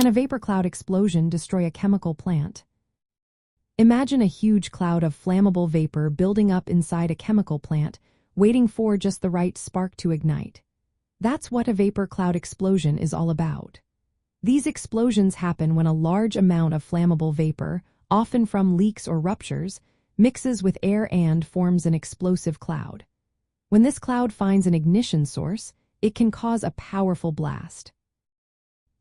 Can a vapor cloud explosion destroy a chemical plant? Imagine a huge cloud of flammable vapor building up inside a chemical plant, waiting for just the right spark to ignite. That's what a vapor cloud explosion is all about. These explosions happen when a large amount of flammable vapor, often from leaks or ruptures, mixes with air and forms an explosive cloud. When this cloud finds an ignition source, it can cause a powerful blast.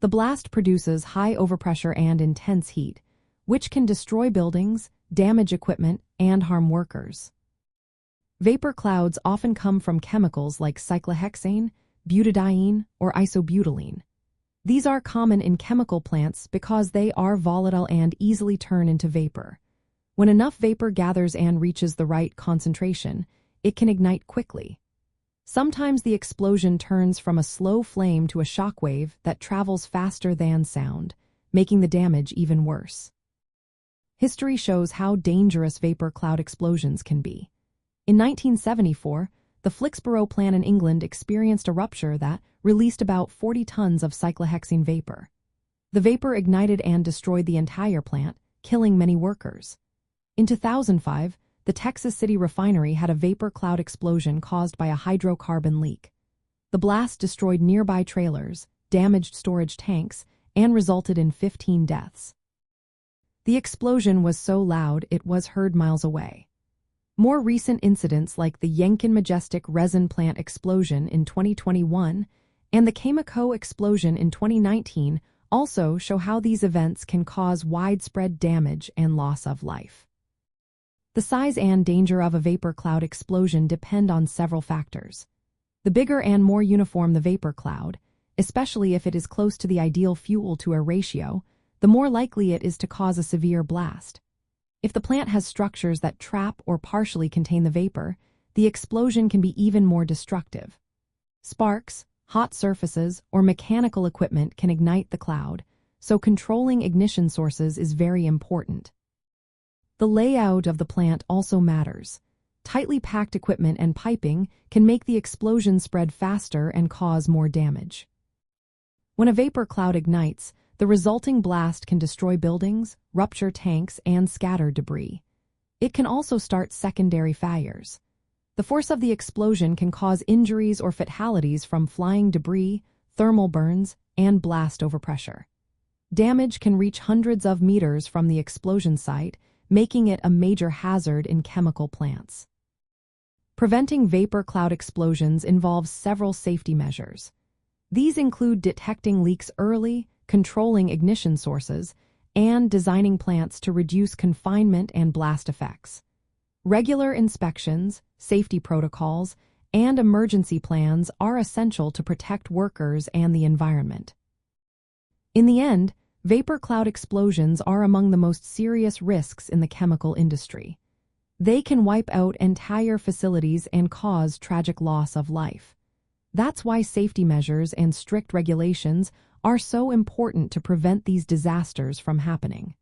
The blast produces high overpressure and intense heat, which can destroy buildings, damage equipment, and harm workers. Vapor clouds often come from chemicals like cyclohexane, butadiene, or isobutylene. These are common in chemical plants because they are volatile and easily turn into vapor. When enough vapor gathers and reaches the right concentration, it can ignite quickly. Sometimes the explosion turns from a slow flame to a shockwave that travels faster than sound, making the damage even worse. History shows how dangerous vapor cloud explosions can be. In 1974, the Flixborough plant in England experienced a rupture that released about 40 tons of cyclohexane vapor. The vapor ignited and destroyed the entire plant, killing many workers. In 2005, the Texas City refinery had a vapor cloud explosion caused by a hydrocarbon leak. The blast destroyed nearby trailers, damaged storage tanks, and resulted in 15 deaths. The explosion was so loud it was heard miles away. More recent incidents like the Yankton Majestic resin plant explosion in 2021 and the Cameco explosion in 2019 also show how these events can cause widespread damage and loss of life. The size and danger of a vapor cloud explosion depend on several factors. The bigger and more uniform the vapor cloud, especially if it is close to the ideal fuel-to-air ratio, the more likely it is to cause a severe blast. If the plant has structures that trap or partially contain the vapor, the explosion can be even more destructive. Sparks, hot surfaces, or mechanical equipment can ignite the cloud, so controlling ignition sources is very important. The layout of the plant also matters. Tightly packed equipment and piping can make the explosion spread faster and cause more damage. When a vapor cloud ignites, the resulting blast can destroy buildings, rupture tanks, and scatter debris. It can also start secondary fires. The force of the explosion can cause injuries or fatalities from flying debris, thermal burns, and blast overpressure. Damage can reach hundreds of meters from the explosion site, making it a major hazard in chemical plants. Preventing vapor cloud explosions involves several safety measures. These include detecting leaks early, controlling ignition sources, and designing plants to reduce confinement and blast effects. Regular inspections, safety protocols, and emergency plans are essential to protect workers and the environment. In the end, vapor cloud explosions are among the most serious risks in the chemical industry. They can wipe out entire facilities and cause tragic loss of life. That's why safety measures and strict regulations are so important to prevent these disasters from happening.